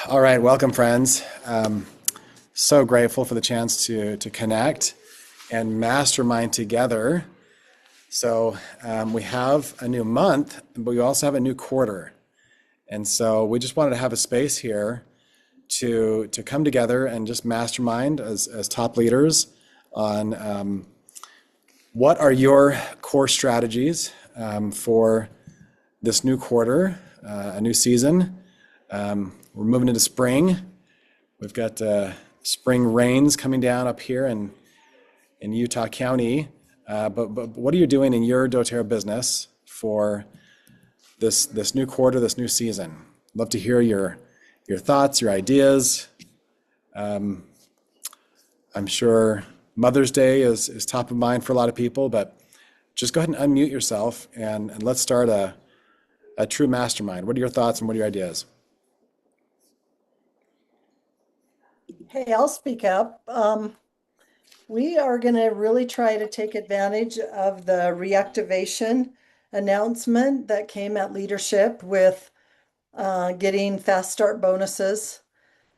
All right, welcome, friends. So grateful for the chance to connect and mastermind together. So we have a new month, but we also have a new quarter, and so we just wanted to have a space here to come together and just mastermind as top leaders on what are your core strategies for this new quarter, a new season. We're moving into spring. We've got spring rains coming down up here in Utah County. But what are you doing in your doTERRA business for this new quarter, this new season? Love to hear your thoughts, your ideas. I'm sure Mother's Day is top of mind for a lot of people, but just go ahead and unmute yourself and let's start a true mastermind. What are your thoughts and what are your ideas? Hey, I'll speak up. We are going to really try to take advantage of the reactivation announcement that came at leadership with getting fast start bonuses,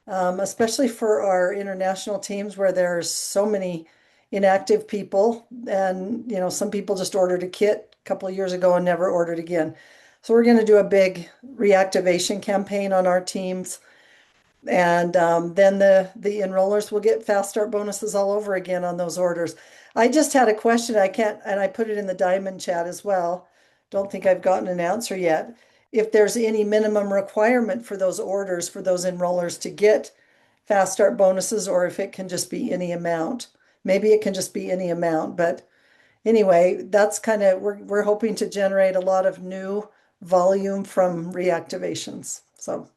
especially for our international teams where there's so many inactive people. And, some people just ordered a kit a couple of years ago and never ordered again. So we're going to do a big reactivation campaign on our teams. And then the enrollers will get fast start bonuses all over again on those orders. I just had a question. And I put it in the Diamond chat as well. Don't think I've gotten an answer yet. If there's any minimum requirement for those orders for those enrollers to get fast start bonuses, or if it can just be any amount. Maybe it can just be any amount. But anyway, that's kind of, we're hoping to generate a lot of new volume from reactivations. So.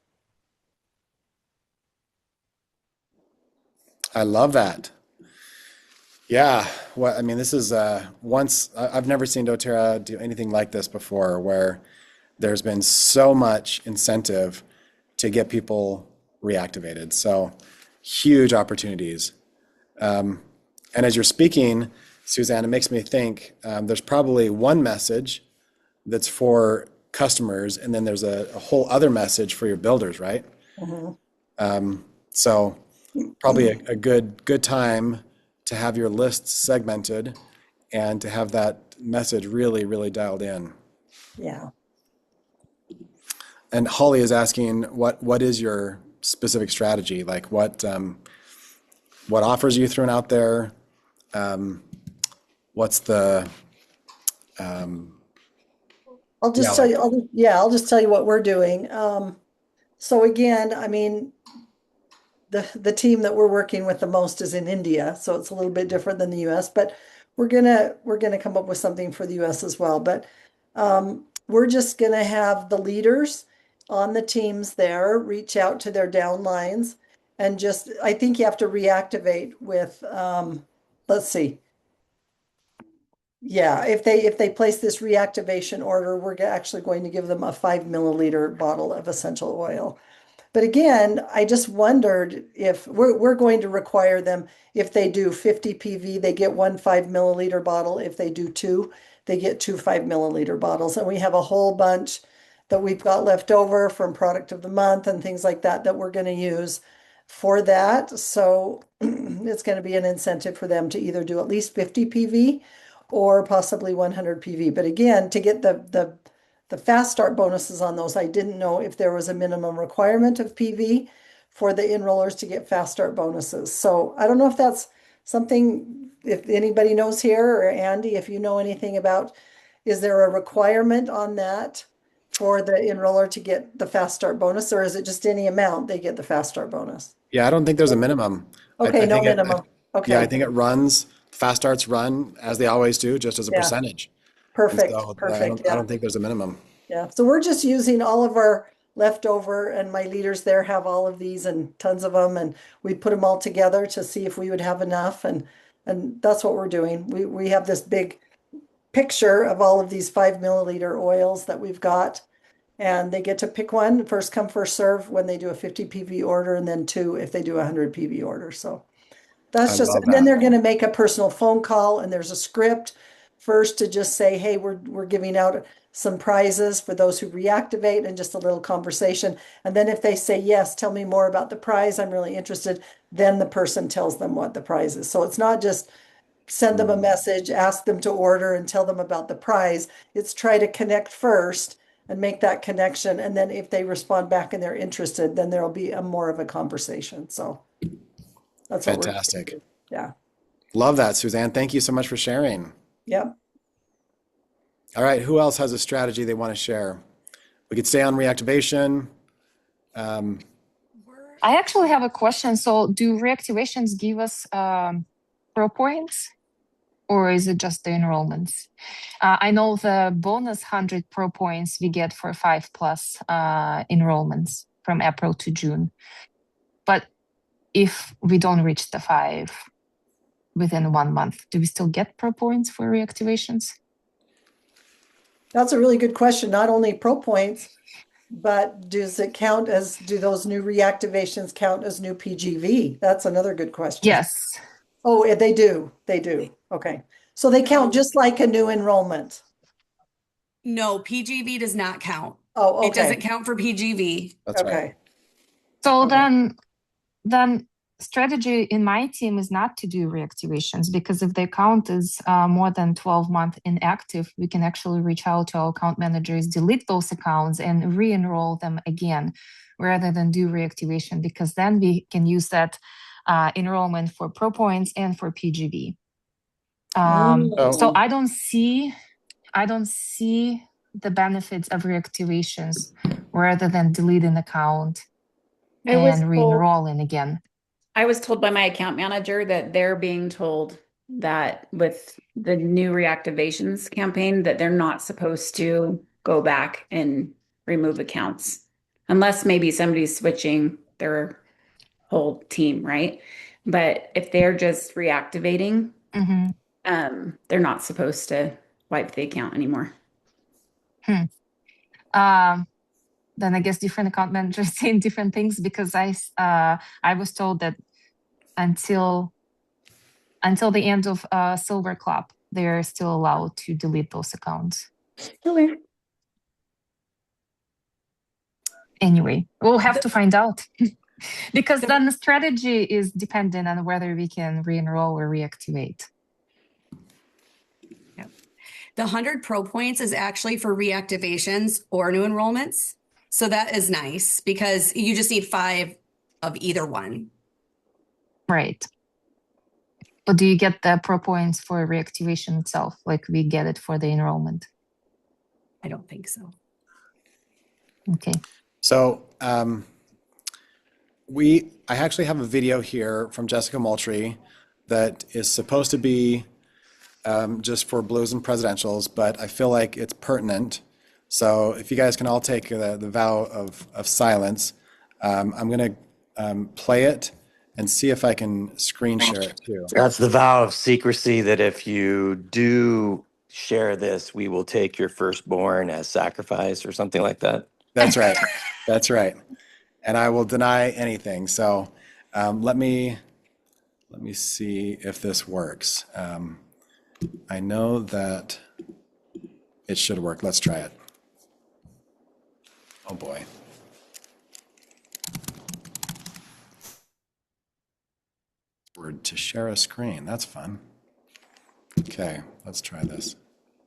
I love that. Yeah, well, I mean, this is I've never seen doTERRA do anything like this before, where there's been so much incentive to get people reactivated. So huge opportunities. And as you're speaking, Suzanne, it makes me think there's probably one message that's for customers, and then there's a whole other message for your builders, right? Mhm. So probably a good time to have your lists segmented and to have that message really, really dialed in. Yeah. And Holly is asking, what is your specific strategy? Like what offers are you throwing out there? What's the I'll yeah, just tell like you, I'll just tell you what we're doing. So again, I mean, the team that we're working with the most is in India, so it's a little bit different than the US, but we're gonna come up with something for the US as well. But we're just gonna have the leaders on the teams there reach out to their downlines and just I think you have to reactivate with let's see. Yeah, if they place this reactivation order, we're actually going to give them a 5 milliliter bottle of essential oil. But again, I just wondered if we're going to require them, if they do 50 PV, they get one 5 milliliter bottle. If they do two, they get two 5 milliliter bottles. And we have a whole bunch that we've got left over from product of the month and things like that that we're going to use for that. So it's going to be an incentive for them to either do at least 50 PV or possibly 100 PV. But again, to get the fast start bonuses on those, I didn't know if there was a minimum requirement of PV for the enrollers to get fast start bonuses. So I don't know if that's something, if anybody knows here, or Andy, if you know anything about, is there a requirement on that for the enroller to get the fast start bonus, or is it just any amount they get the fast start bonus? yeah, I don't think there's a minimum. Okay, I no think minimum. yeah, I Okay, think it runs, fast starts run as they always do, just as a yeah, percentage. And perfect, so perfect, I yeah. don't think there's a minimum. Yeah, so we're just using all of our leftover, and my leaders there have all of these and tons of them, and we put them all together to see if we would have enough, and that's what we're doing. We have this big picture of all of these 5 milliliter oils that we've got, and they get to pick one, first come, first serve when they do a 50 PV order, and then two if they do a 100 PV order. So I that's just, love and then that. they're going to make a personal phone call, and there's a script first to just say, hey, we're giving out some prizes for those who reactivate and just a little conversation. And then if they say, yes, tell me more about the prize, I'm really interested, then the person tells them what the prize is. So it's not just send them a message, ask them to order and tell them about the prize. It's try to connect first and make that connection. And then if they respond back and they're interested, then there'll be a more of a conversation. So that's what Fantastic. yeah. Love that, Suzanne. Thank you so much for sharing. Yep. All right, who else has a strategy they want to share? We could stay on reactivation. I actually have a question. So do reactivations give us pro points, or is it just the enrollments? I know the bonus 100 pro points we get for 5+ enrollments from April to June. But if we don't reach the 5 within 1 month, do we still get pro points for reactivations? That's a really good question. Not only pro points, but does it count as, do those new reactivations count as new PGV? That's another good question. Yes. Oh, they do. They do. Okay. So they count just like a new enrollment. No, PGV does not count. Oh, okay. It doesn't count for PGV. That's right. Okay. So Okay. then strategy in my team is not to do reactivations, because if the account is more than 12 months inactive, we can actually reach out to our account managers, delete those accounts and re-enroll them again, rather than do reactivation, because then we can use that enrollment for pro points and for PGV. So I don't see the benefits of reactivations rather than delete an account and re-enrolling again. I was told by my account manager that they're being told that with the new reactivations campaign that they're not supposed to go back and remove accounts unless maybe somebody's switching their whole team, right? But if they're just reactivating, they're not supposed to wipe the account anymore. Then I guess different account managers saying different things, because I was told that until the end of Silver Club, they're still allowed to delete those accounts. Okay. Anyway, we'll have to find out. Because then the strategy is dependent on whether we can re-enroll or reactivate. Yep. The 100 pro points is actually for reactivations or new enrollments. So that is nice because you just need 5 of either one. Right. But do you get the pro points for reactivation itself, like we get it for the enrollment? I don't think so. Okay. So I actually have a video here from Jessica Moultrie that is supposed to be just for blues and presidentials, but I feel like it's pertinent. So if you guys can all take the vow of silence, I'm going to play it and see if I can screen share it too. That's the vow of secrecy, that if you do share this, we will take your firstborn as sacrifice or something like that. That's right. That's right. And I will deny anything. So let me see if this works. I know that it should work. Let's try it. Oh boy. Word to share a screen. That's fun. Okay, let's try this.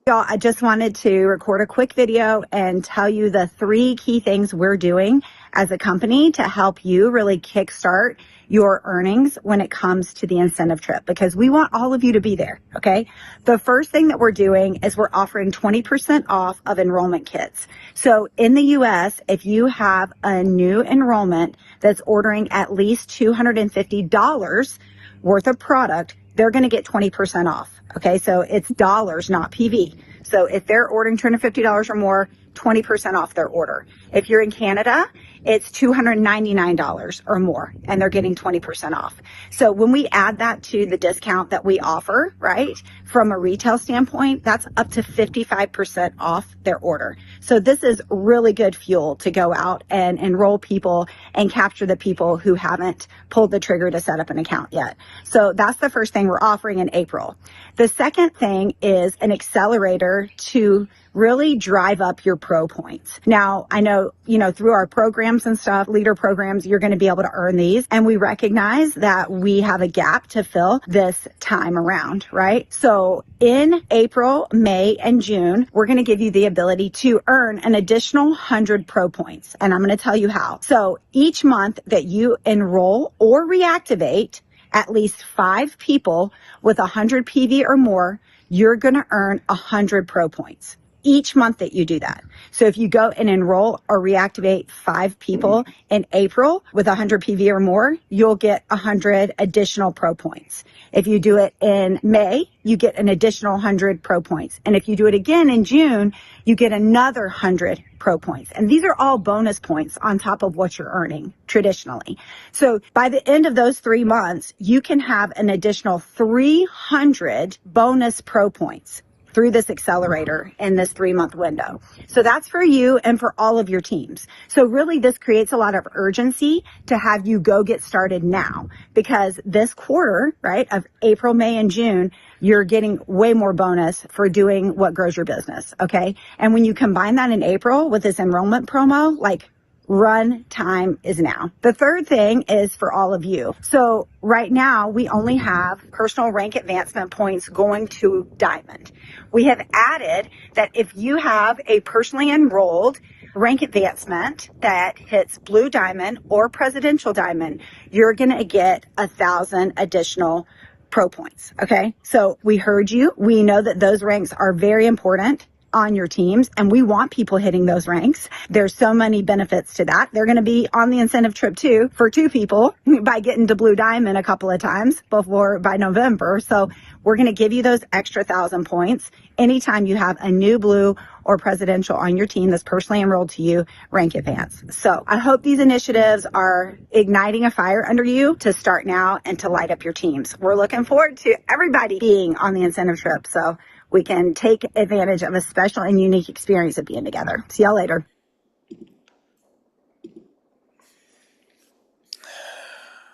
Y'all, I just wanted to record a quick video and tell you the 3 key things we're doing as a company to help you really kickstart your earnings when it comes to the incentive trip, because we want all of you to be there, okay? The first thing that we're doing is we're offering 20% off of enrollment kits. So in the US, if you have a new enrollment that's ordering at least $250 worth of product, they're going to get 20% off. Okay, so it's dollars, not PV. So if they're ordering $250 or more, 20% off their order. If you're in Canada, it's $299 or more, and they're getting 20% off. So when we add that to the discount that we offer, right, from a retail standpoint, that's up to 55% off their order. So this is really good fuel to go out and enroll people and capture the people who haven't pulled the trigger to set up an account yet. So that's the first thing we're offering in April. The second thing is an accelerator to really drive up your pro points. Now, I know, through our programs and stuff, leader programs, you're going to be able to earn these. And we recognize that we have a gap to fill this time around, right? So in April, May, and June, we're going to give you the ability to earn an additional 100 pro points. And I'm going to tell you how. So each month that you enroll or reactivate at least 5 people with 100 PV or more, you're going to earn 100 pro points each month that you do that. So if you go and enroll or reactivate 5 people in April with 100 PV or more, you'll get 100 additional pro points. If you do it in May, you get an additional 100 pro points. And if you do it again in June, you get another 100 pro points. And these are all bonus points on top of what you're earning traditionally. So by the end of those 3 months, you can have an additional 300 bonus pro points through this accelerator in this 3-month window. So that's for you and for all of your teams. So really this creates a lot of urgency to have you go get started now, because this quarter, right, of April, May, and June, you're getting way more bonus for doing what grows your business. Okay. And when you combine that in April with this enrollment promo, like, run time is now. The third thing is for all of you. So right now we only have personal rank advancement points going to Diamond. We have added that if you have a personally enrolled rank advancement that hits Blue Diamond or Presidential Diamond, you're going to get 1,000 additional pro points. Okay. So we heard you. We know that those ranks are very important on your teams, and we want people hitting those ranks. There's so many benefits to that. They're going to be on the incentive trip too for 2 people by getting to Blue Diamond a couple of times by November. So we're going to give you those extra 1,000 points anytime you have a new Blue or Presidential on your team that's personally enrolled to you, rank advance. So I hope these initiatives are igniting a fire under you to start now and to light up your teams. We're looking forward to everybody being on the incentive trip, so we can take advantage of a special and unique experience of being together. See y'all later.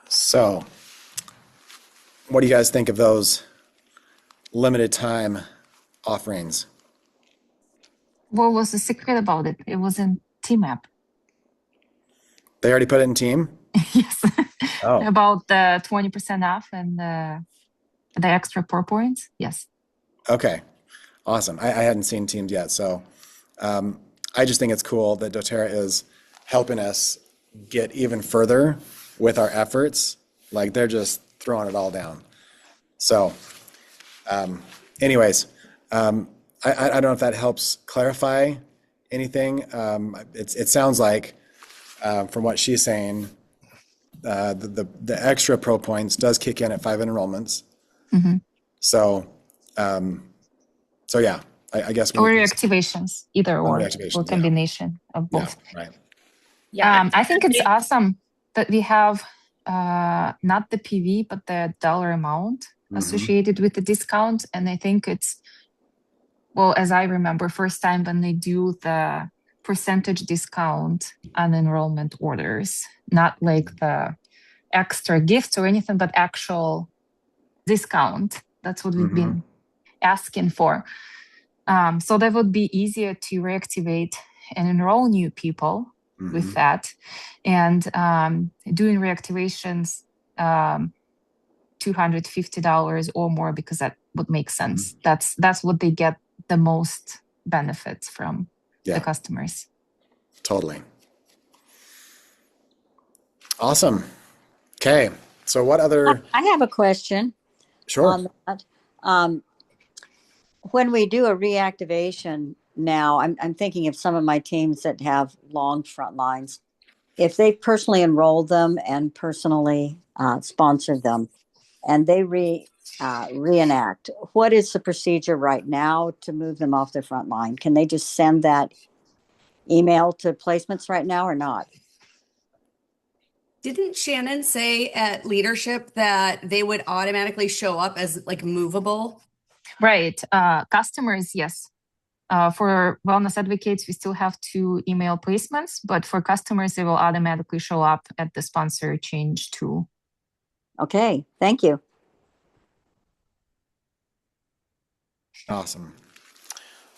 So, what do you guys think of those limited time offerings? What was the secret about it? It was in Team App. They already put it in team? Yes. Oh. About the 20% off and the extra pro points. Yes. Okay, awesome. I hadn't seen teams yet, so I just think it's cool that doTERRA is helping us get even further with our efforts. Like, they're just throwing it all down. So anyways, I don't know if that helps clarify anything. It sounds like from what she's saying, the extra pro points does kick in at 5 enrollments. Mm-hmm. So yeah, I guess. Or reactivations, either or combination of both. Yeah, right. Yeah. I think it's awesome that we have not the PV, but the dollar amount associated with the discount. And I think it's, well, as I remember, first time when they do the percentage discount on enrollment orders, not like the extra gifts or anything, but actual discount. That's what we've been asking for. So that would be easier to reactivate and enroll new people with that. And doing reactivations, $250 or more, because that would make sense. That's what they get the most benefits from the customers. Totally. Awesome. Okay. So what other? I have a question. Sure. On that. When we do a reactivation now, I'm thinking of some of my teams that have long front lines. If they personally enrolled them and personally sponsored them, and they reenact, what is the procedure right now to move them off the front line? Can they just send that email to placements right now or not? Didn't Shannon say at leadership that they would automatically show up as like movable? Right. Customers, yes. For wellness advocates, we still have to email placements, but for customers, they will automatically show up at the sponsor change tool. Okay, thank you. Awesome.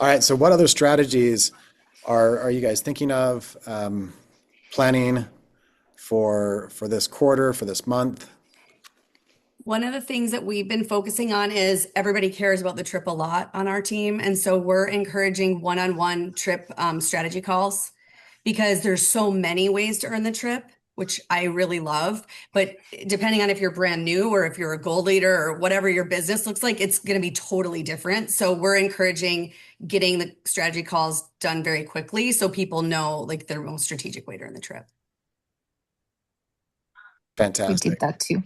All right, so what other strategies are you guys thinking of, planning for this quarter, for this month? One of the things that we've been focusing on is everybody cares about the trip a lot on our team. And so we're encouraging one-on-one trip strategy calls because there's so many ways to earn the trip, which I really love. But depending on if you're brand new or if you're a gold leader or whatever your business looks like, it's going to be totally different. So we're encouraging getting the strategy calls done very quickly so people know like their most strategic way to earn the trip. We Fantastic. did that too.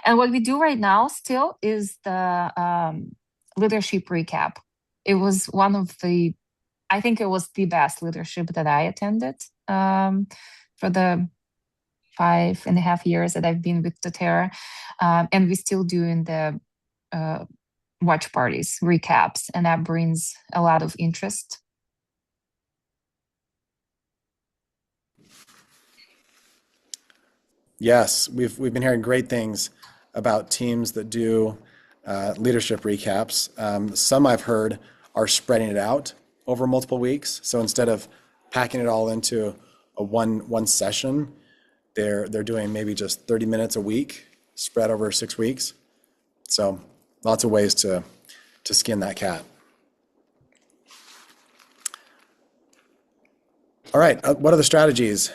And what we do right now still is the leadership recap. It was I think it was the best leadership that I attended for the 5.5 years that I've been with doTERRA. And we're still doing the watch parties, recaps, and that brings a lot of interest. Yes, we've been hearing great things about teams that do leadership recaps. Some I've heard are spreading it out over multiple weeks. So instead of packing it all into a one session, they're doing maybe just 30 minutes a week, spread over 6 weeks. So lots of ways to skin that cat. All right, what are the strategies?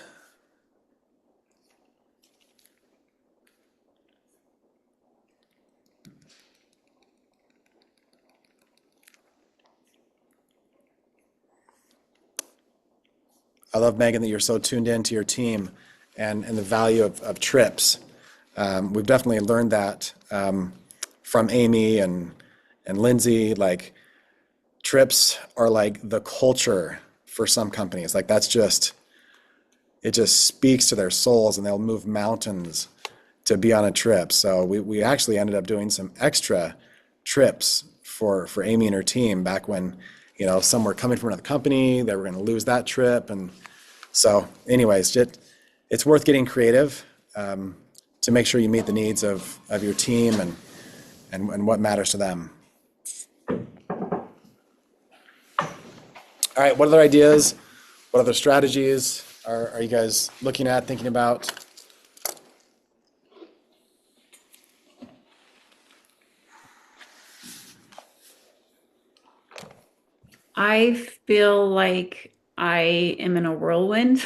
I love, Megan, that you're so tuned in to your team and the value of trips. We've definitely learned that from Amy and Lindsay. Like, trips are like the culture for some companies. Like, it just speaks to their souls, and they'll move mountains to be on a trip. So we actually ended up doing some extra trips for Amy and her team back when, some were coming from another company, they were going to lose that trip. And so anyways, it's worth getting creative to make sure you meet the needs of your team and what matters to them. All right, what other ideas, what other strategies are you guys looking at, thinking about? I feel like I am in a whirlwind.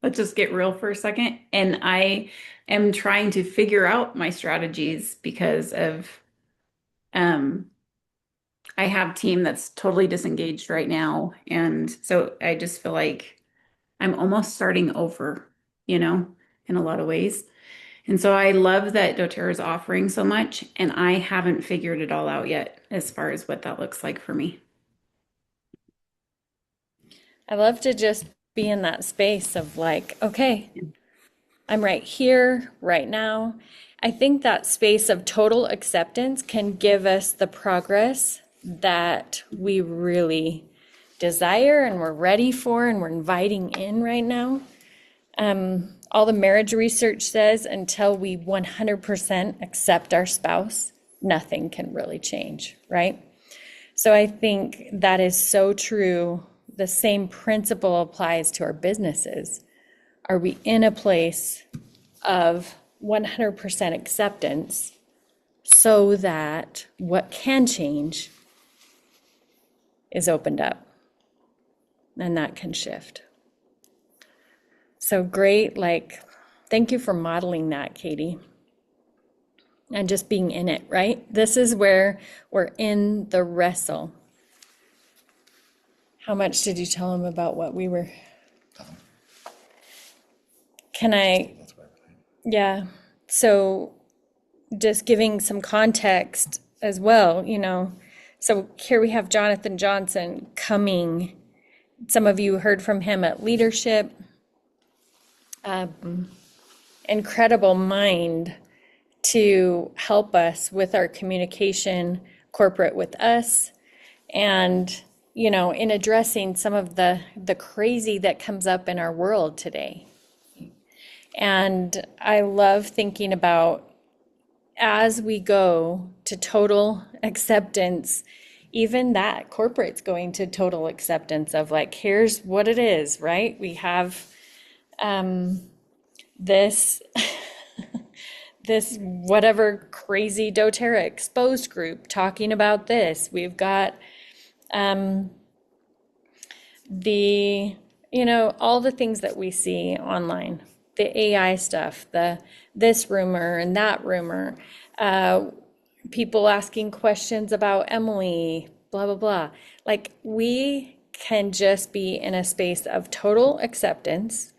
Let's just get real for a second. And I am trying to figure out my strategies because of I have a team that's totally disengaged right now. And so I just feel like I'm almost starting over, in a lot of ways. And so I love that doTERRA is offering so much, and I haven't figured it all out yet as far as what that looks like for me. I love to just be in that space of like, okay, I'm right here, right now. I think that space of total acceptance can give us the progress that we really desire and we're ready for and we're inviting in right now. All the marriage research says until we 100% accept our spouse, nothing can really change, right? So I think that is so true. The same principle applies to our businesses. Are we in a place of 100% acceptance so that what can change is opened up and that can shift? So great, thank you for modeling that, Katie. And just being in it, right? This is where we're in the wrestle. How much did you tell him about what we were? Yeah. So just giving some context as well, So here we have Jonathan Johnson coming. Some of you heard from him at Leadership. Incredible mind to help us with our communication, corporate with us, and in addressing some of the crazy that comes up in our world today. And I love thinking about, as we go to total acceptance even that corporate's going to total acceptance of like, here's what it is, right? We have this this whatever crazy doTERRA exposed group talking about this. We've got the, you know, all the things that we see online, the AI stuff, this rumor and that rumor, people asking questions about Emily, blah, blah, blah. Like, we can just be in a space of total acceptance,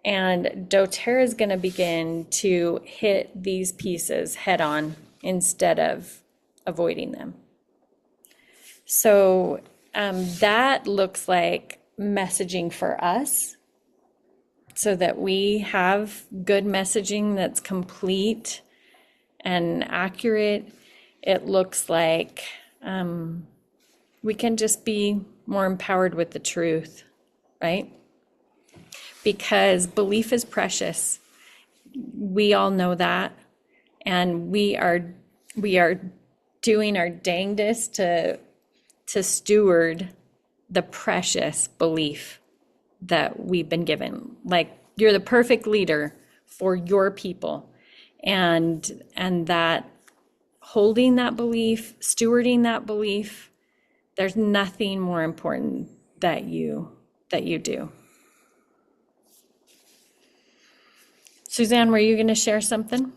and doTERRA is going to begin to hit these pieces head on instead of avoiding them. So that looks like messaging for us, so that we have good messaging that's complete and accurate. It looks like we can just be more empowered with the truth, right? Because belief is precious. We all know that. And we are doing our dangest to steward the precious belief that we've been given. Like, you're the perfect leader for your people. And that holding that belief, stewarding that belief, there's nothing more important that you do. Suzanne, were you going to share something?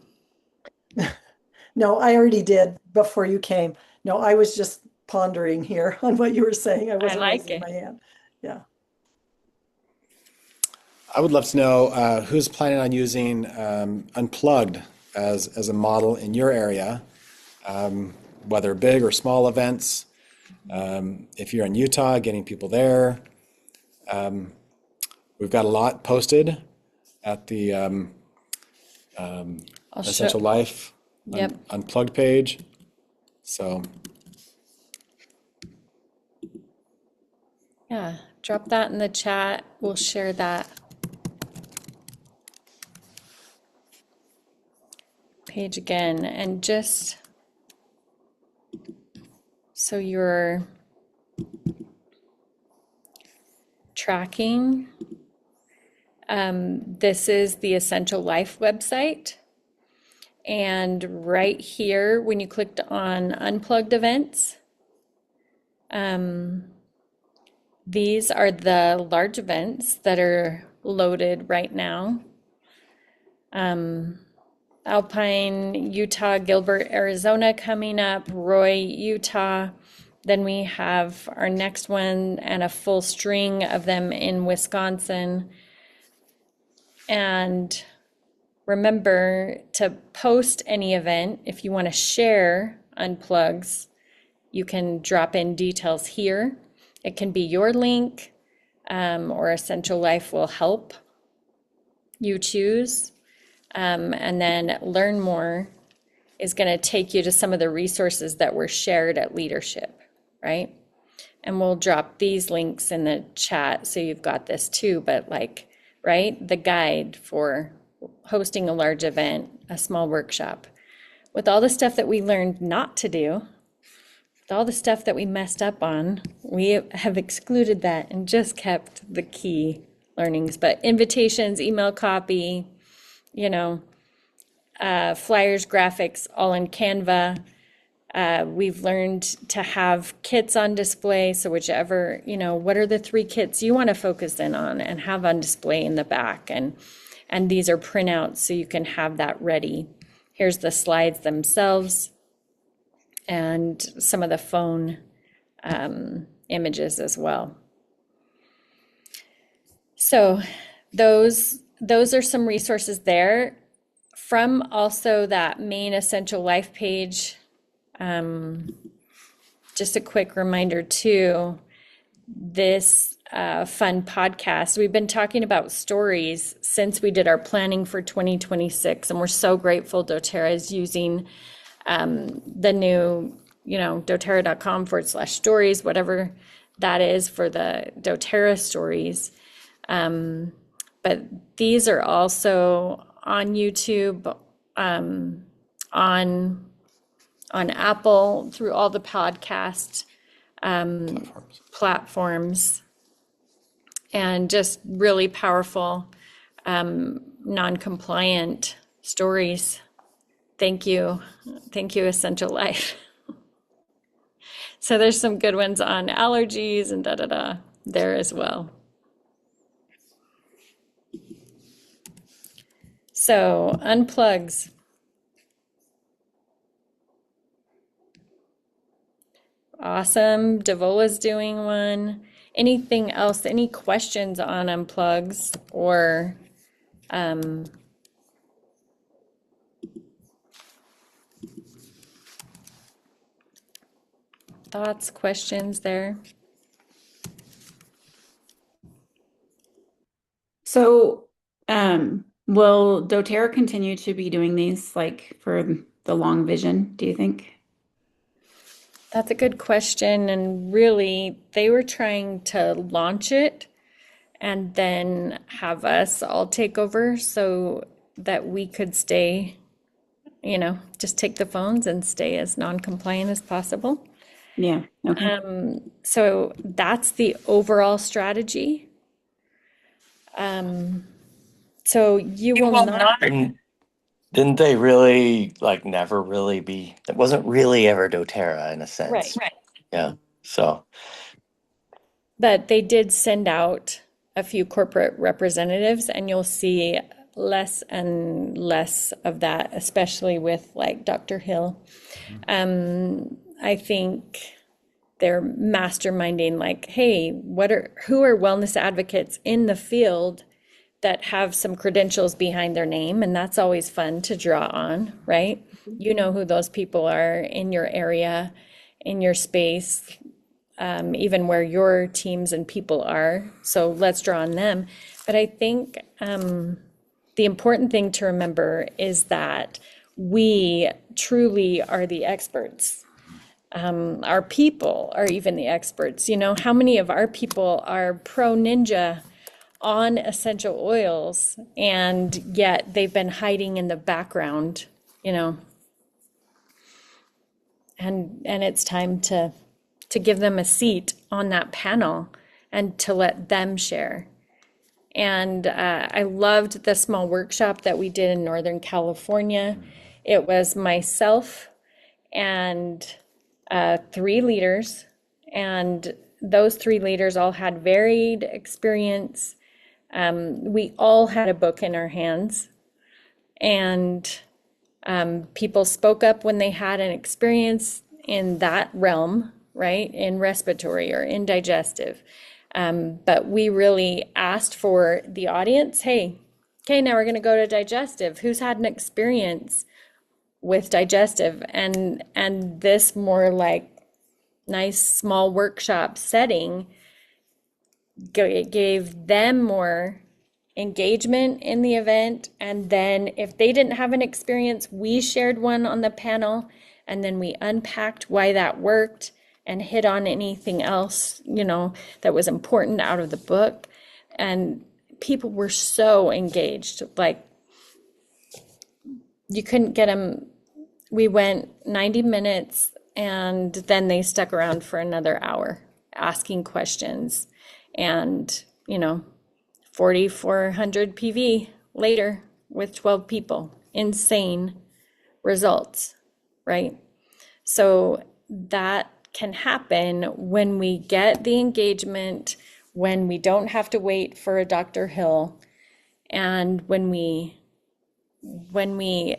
No, I already did before you came. No, I was just pondering here on what you were saying. I wasn't like raising it. my hand. Yeah. I would love to know who's planning on using Unplugged as a model in your area, whether big or small events. If you're in Utah, getting people there. We've got a lot posted at the Essential Life Yep. Unplugged page. So Yeah, drop that in the chat. We'll share that page again. And just so you're tracking, this is the Essential Life website. And right here, when you clicked on Unplugged events, these are the large events that are loaded right now. Alpine, Utah, Gilbert, Arizona coming up, Roy, Utah. Then we have our next one and a full string of them in Wisconsin. And remember to post any event. If you want to share unplugs, you can drop in details here. It can be your link, or Essential Life will help you choose. And then Learn More is going to take you to some of the resources that were shared at leadership, right? And we'll drop these links in the chat so you've got this too, but like, right, the guide for hosting a large event, a small workshop, with all the stuff that we learned not to do, with all the stuff that we messed up on, we have excluded that and just kept the key learnings. But invitations, email copy, you know, flyers, graphics, all in Canva. We've learned to have kits on display. So whichever, you know, what are the 3 kits you want to focus in on and have on display in the back? And these are printouts so you can have that ready. Here's the slides themselves and some of the phone images as well. So those are some resources there. From also that main Essential Life page, just a quick reminder too, this fun podcast, we've been talking about stories since we did our planning for 2026, and we're so grateful doTERRA is using the new, you know, doTERRA.com/stories, whatever that is for the doTERRA stories. But these are also on YouTube, on Apple, through all the podcast platforms, and just really powerful non-compliant stories. Thank you. Thank you, Essential Life. So there's some good ones on allergies and there as well. So unplugs. Awesome. Devola's doing one. Anything else? Any questions on unplugs or thoughts, questions there? So, will doTERRA continue to be doing these like for the long vision, do you think? That's a good question. And really, they were trying to launch it and then have us all take over so that we could stay, just take the phones and stay as non-compliant as possible. Yeah. Okay. So that's the overall strategy. So you will not. And didn't they really like never really be? It wasn't really ever doTERRA in a sense. Right. Yeah. So But they did send out a few corporate representatives, and you'll see less and less of that, especially with like Dr. Hill. I think they're masterminding like, hey, who are wellness advocates in the field that have some credentials behind their name? And that's always fun to draw on, right? You know who those people are in your area, in your space, even where your teams and people are. So let's draw on them. But I think the important thing to remember is that we truly are the experts. Our people are even the experts. How many of our people are pro ninja on essential oils, and yet they've been hiding in the background, and it's time to give them a seat on that panel and to let them share. And I loved the small workshop that we did in Northern California. It was myself and 3 leaders, and those 3 leaders all had varied experience. We all had a book in our hands, and people spoke up when they had an experience in that realm, right? In respiratory or in digestive. But we really asked for the audience, hey, okay, now we're going to go to digestive. Who's had an experience with digestive? And this more like nice small workshop setting gave them more engagement in the event. And then if they didn't have an experience, we shared one on the panel, and then we unpacked why that worked and hit on anything else, that was important out of the book. And people were so engaged, like you couldn't get them. We went 90 minutes and then they stuck around for another hour asking questions, and 4,400 PV later with 12 people. Insane results, right? So that can happen when we get the engagement, when we don't have to wait for a Dr. Hill, and when we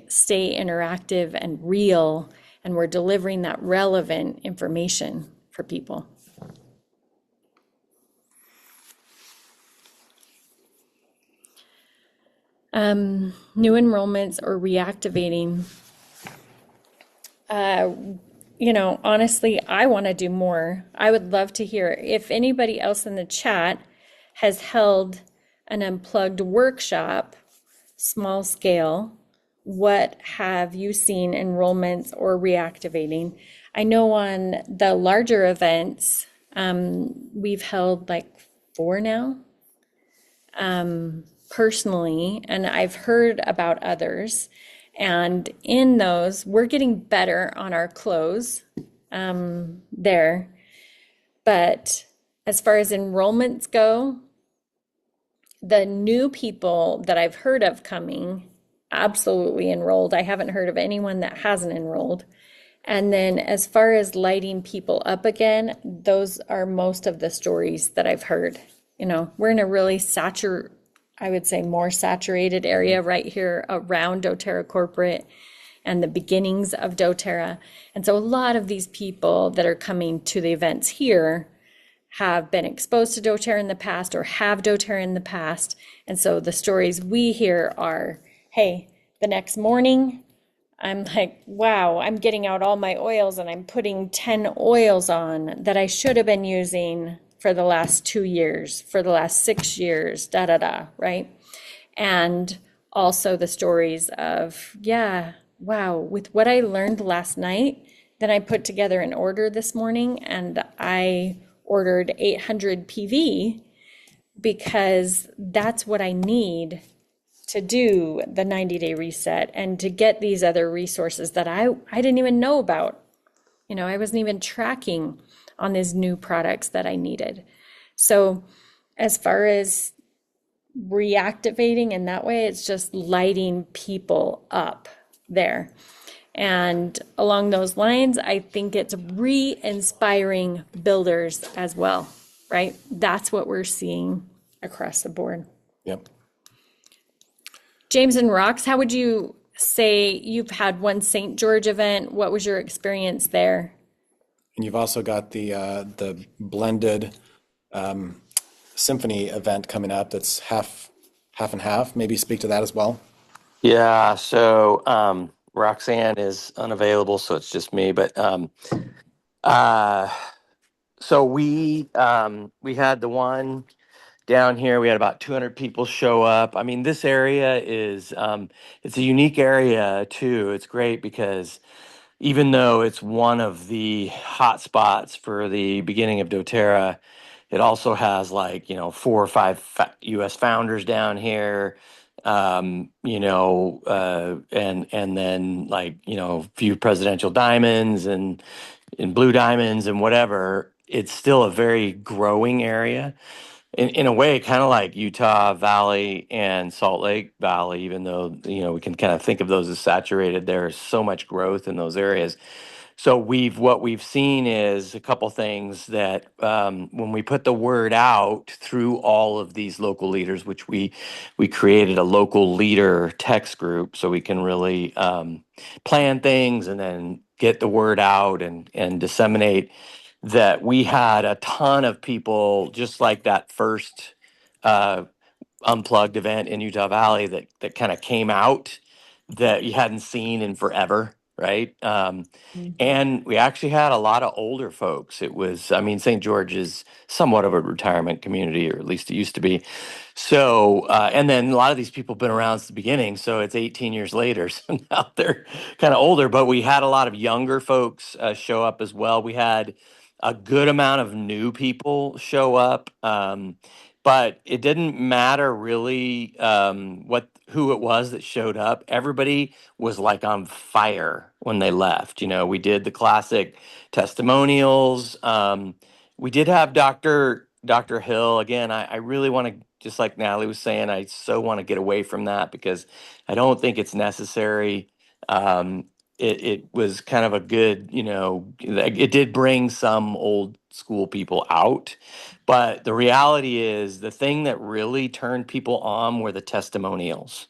stay interactive and real, and we're delivering that relevant information for people. New enrollments or reactivating. Honestly, I want to do more. I would love to hear if anybody else in the chat has held an unplugged workshop, small scale. What have you seen enrollments or reactivating? I know on the larger events, we've held like 4 now, personally, and I've heard about others. And in those, we're getting better on our close there. But as far as enrollments go, the new people that I've heard of coming absolutely enrolled. I haven't heard of anyone that hasn't enrolled. And then as far as lighting people up again, those are most of the stories that I've heard. You know, we're in a really I would say more saturated area right here around doTERRA corporate and the beginnings of doTERRA. And so a lot of these people that are coming to the events here have been exposed to doTERRA in the past or have doTERRA in the past. And so the stories we hear are, hey, the next morning, I'm like, wow, I'm getting out all my oils and I'm putting 10 oils on that I should have been using for the last 2 years, for the last 6 years, right? And also the stories of, yeah, wow, with what I learned last night, then I put together an order this morning and I ordered 800 PV because that's what I need to do the 90-day reset and to get these other resources that I didn't even know about. You know, I wasn't even tracking on these new products that I needed. So as far as reactivating in that way, it's just lighting people up there. And along those lines, I think it's re-inspiring builders as well, right? That's what we're seeing across the board. Yep. James and Rox, how would you say you've had one St. George event? What was your experience there? And you've also got the blended symphony event coming up that's half and half. Maybe speak to that as well. Yeah, so Roxanne is unavailable, so it's just me. But so we had the one down here. We had about 200 people show up. I mean, this area is it's a unique area too. It's great because even though it's one of the hot spots for the beginning of doTERRA, it also has like, 4 or 5 U.S. founders down here, and then like, a few presidential diamonds and blue diamonds and whatever. It's still a very growing area. In a way, kind of like Utah Valley and Salt Lake Valley, even though, we can kind of think of those as saturated, there's so much growth in those areas. So what we've seen is a couple things that when we put the word out through all of these local leaders, which we created a local leader text group so we can really plan things and then get the word out and disseminate, that we had a ton of people just like that first unplugged event in Utah Valley that kind of came out that you hadn't seen in forever, right? And we actually had a lot of older folks. It was, I mean, St. George is somewhat of a retirement community, or at least it used to be. So, and then a lot of these people have been around since the beginning. So it's 18 years later. So now they're kind of older, but we had a lot of younger folks show up as well. We had a good amount of new people show up. But it didn't matter really who it was that showed up. Everybody was like on fire when they left. We did the classic testimonials. We did have Dr. Hill again. I really want to, just like Natalie was saying, I so want to get away from that because I don't think it's necessary. It was kind of a good, it did bring some old school people out. But the reality is the thing that really turned people on were the testimonials.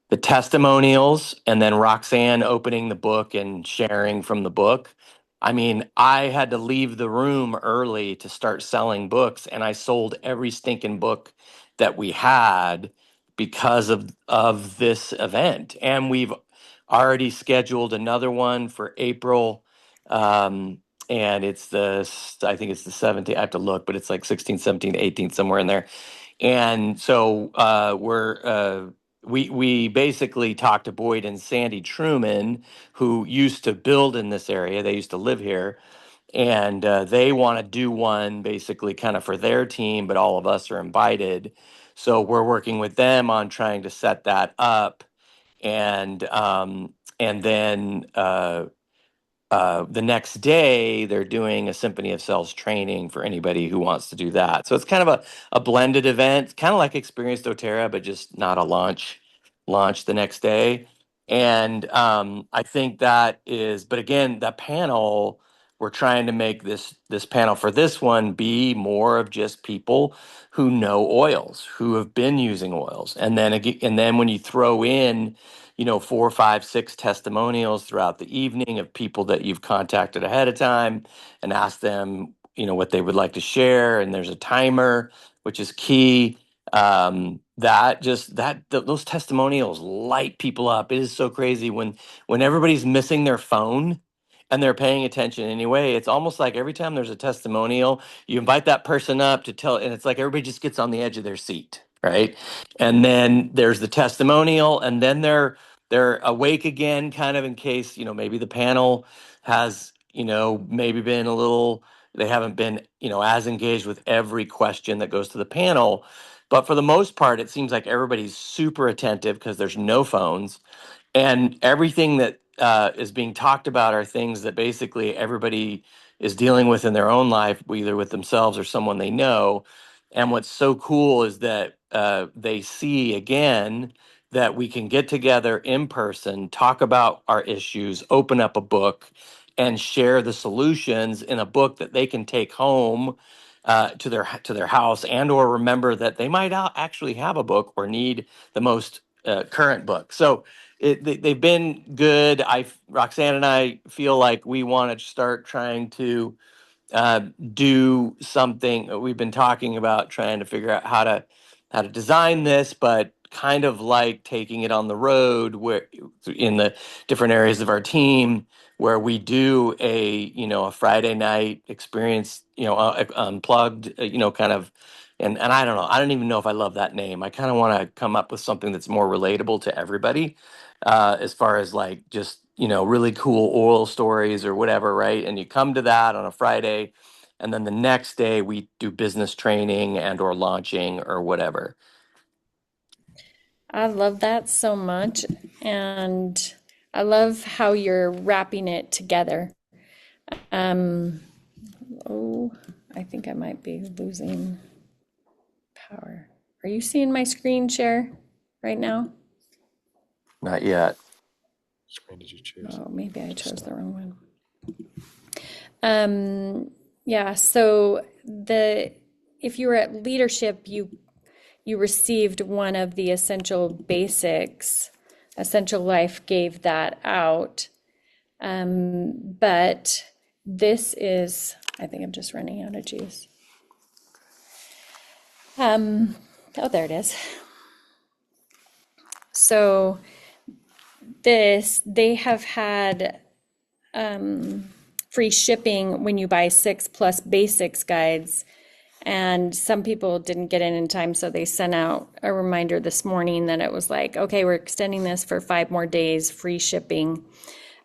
The testimonials, and then Roxanne opening the book and sharing from the book. I mean, I had to leave the room early to start selling books, and I sold every stinking book that we had because of this event. And we've already scheduled another one for April. And I think it's the 17th. I have to look, but it's like 16th, 17th, 18th, somewhere in there. And so we basically talked to Boyd and Sandy Truman, who used to build in this area. They used to live here. And they want to do one basically kind of for their team, but all of us are invited. So we're working with them on trying to set that up. And then the next day they're doing a Symphony of Cells training for anybody who wants to do that. So it's kind of a blended event, kind of like Experience doTERRA, but just not a launch the next day. And I think that is, but again, the panel, we're trying to make this panel for this one be more of just people who know oils, who have been using oils. And then again, and then when you throw in, 4, 5, 6 testimonials throughout the evening of people that you've contacted ahead of time and asked them, what they would like to share. And there's a timer, which is key. Those testimonials light people up. It is so crazy when everybody's missing their phone and they're paying attention anyway. It's almost like every time there's a testimonial, you invite that person up to tell, and it's like everybody just gets on the edge of their seat, right? And then there's the testimonial, and then they're awake again, kind of in case, maybe the panel has, maybe been a little, they haven't been, as engaged with every question that goes to the panel. But for the most part, it seems like everybody's super attentive because there's no phones, and everything that is being talked about are things that basically everybody is dealing with in their own life, either with themselves or someone they know. And what's so cool is that they see again that we can get together in person, talk about our issues, open up a book, and share the solutions in a book that they can take home to their house, and or remember that they might actually have a book or need the most current book. So they've been good. Roxanne and I feel like we want to start trying to do something. We've been talking about trying to figure out how to design this, but kind of like taking it on the road where in the different areas of our team where we do a Friday night experience, unplugged, kind of. And I don't know. I don't even know if I love that name. I kind of want to come up with something that's more relatable to everybody, as far as like just really cool oil stories or whatever, right? And you come to that on a Friday, and then the next day we do business training and or launching or whatever. I love that so much. And I love how you're wrapping it together. Oh, I think I might be losing power. Are you seeing my screen share right now? Not yet. Screen did you choose? Oh, maybe I chose the wrong one. Yeah, so if you were at leadership, you received one of the essential basics. Essential Life gave that out. But this is, I think I'm just running out of juice. Oh, there it is. So they have had free shipping when you buy 6+ basics guides. And some people didn't get in time, so they sent out a reminder this morning that it was like, okay, we're extending this for 5 more days, free shipping.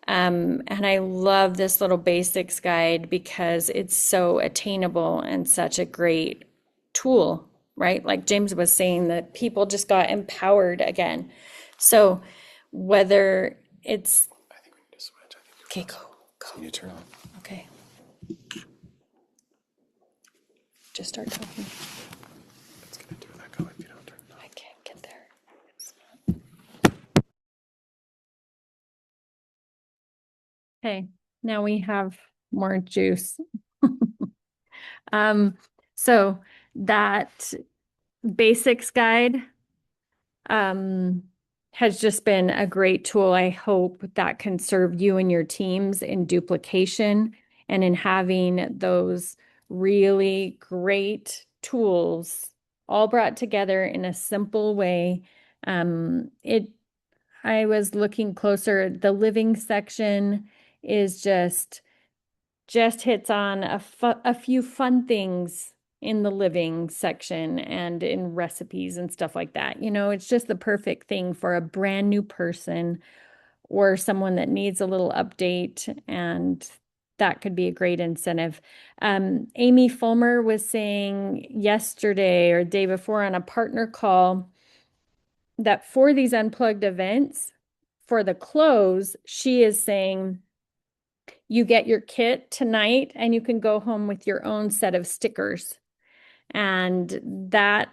And I love this little basics guide because it's so attainable and such a great tool, right? Like James was saying, that people just got empowered again. So whether it's, I think we need to switch. okay, go. So you turn on. Okay. Just start talking. It's gonna do that. Go if you don't turn it on. I can't get there. It's not. Okay, now we have more juice. So that basics guide has just been a great tool. I hope that can serve you and your teams in duplication and in having those really great tools all brought together in a simple way. I was looking closer. The living section is just hits on a few fun things in the living section and in recipes and stuff like that. It's just the perfect thing for a brand new person or someone that needs a little update, and that could be a great incentive. Amy Fulmer was saying yesterday or day before on a partner call that for these unplugged events, for the close, she is saying you get your kit tonight and you can go home with your own set of stickers. And that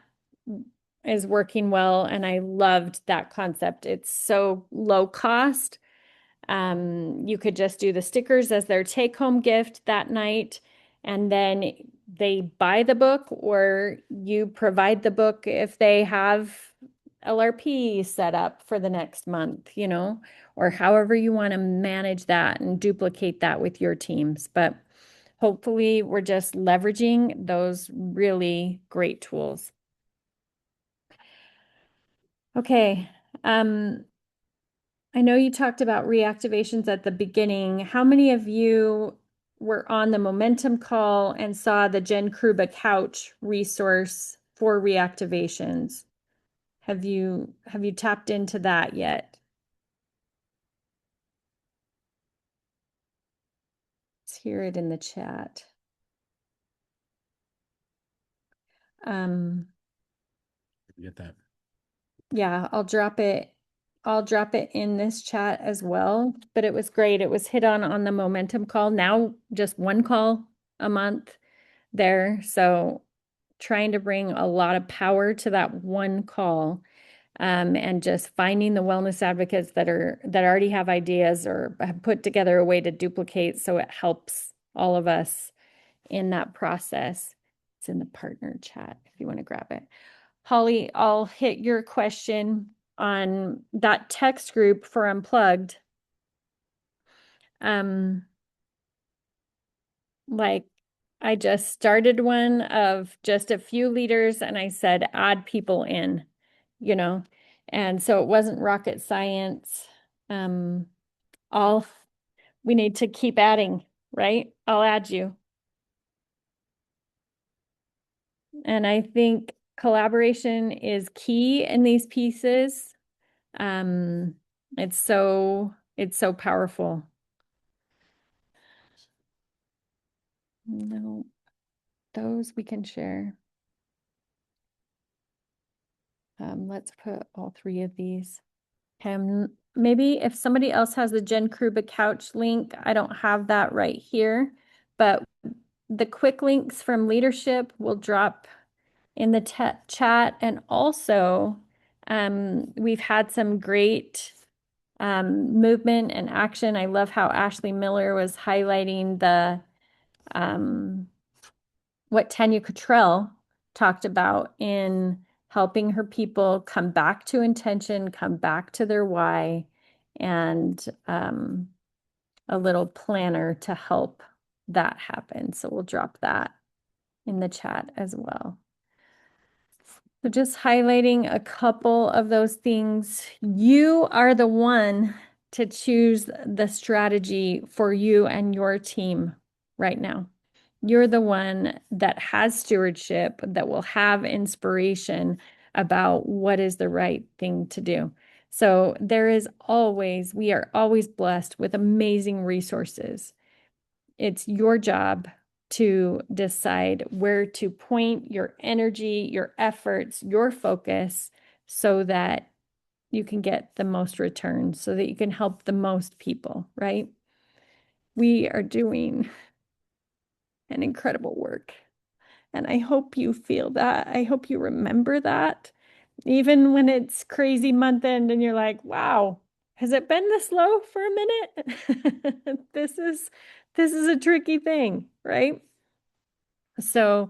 is working well. And I loved that concept. It's so low cost. You could just do the stickers as their take-home gift that night, and then they buy the book, or you provide the book if they have LRP set up for the next month, you know, or however you want to manage that and duplicate that with your teams. But hopefully, we're just leveraging those really great tools. Okay. I know you talked about reactivations at the beginning. How many of you were on the Momentum call and saw the Jen Kruba Couch resource for reactivations? Have you tapped into that yet? Let's hear it in the chat. Get that. Yeah, I'll drop it in this chat as well, but it was great. It was hit on the Momentum call. Now just one call a month there. So trying to bring a lot of power to that one call, and just finding the wellness advocates that already have ideas or have put together a way to duplicate so it helps all of us in that process. It's in the partner chat if you want to grab it. Holly, I'll hit your question on that text group for Unplugged. Like, I just started one of just a few leaders and I said, add people in, you know, and so it wasn't rocket science. We need to keep adding, right? I'll add you. And I think collaboration is key in these pieces. It's so powerful. No, those we can share. Let's put all three of these. Maybe if somebody else has the Jen Kruba Couch link, I don't have that right here, but the quick links from leadership will drop in the chat. And also, we've had some great movement and action. I love how Ashley Miller was highlighting the what Tanya Cottrell talked about in helping her people come back to intention, come back to their why, and a little planner to help that happen. So we'll drop that in the chat as well. So just highlighting a couple of those things. You are the one to choose the strategy for you and your team right now. You're the one that has stewardship, that will have inspiration about what is the right thing to do. So we are always blessed with amazing resources. It's your job to decide where to point your energy, your efforts, your focus, so that you can get the most return, so that you can help the most people, right? We are doing an incredible work. And I hope you feel that. I hope you remember that. Even when it's crazy month end and you're like, wow, has it been this low for a minute? This is a tricky thing, right? So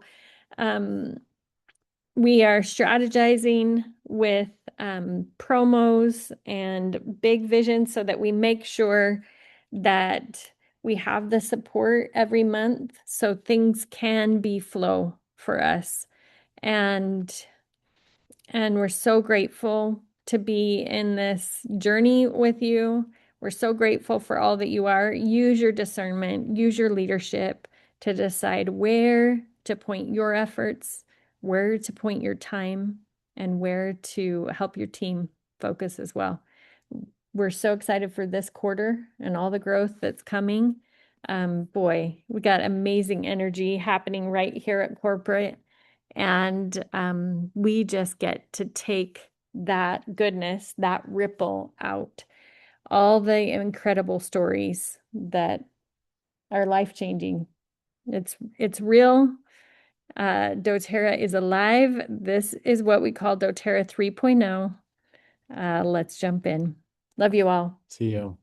we are strategizing with promos and big vision so that we make sure that we have the support every month so things can be flow for us. And we're so grateful to be in this journey with you. We're so grateful for all that you are. Use your discernment, use your leadership to decide where to point your efforts, where to point your time, and where to help your team focus as well. We're so excited for this quarter and all the growth that's coming. Boy, we got amazing energy happening right here at corporate. And we just get to take that goodness, that ripple out, all the incredible stories that are life-changing. It's real. doTERRA is alive. This is what we call doTERRA 3.0. Let's jump in. Love you all. See you.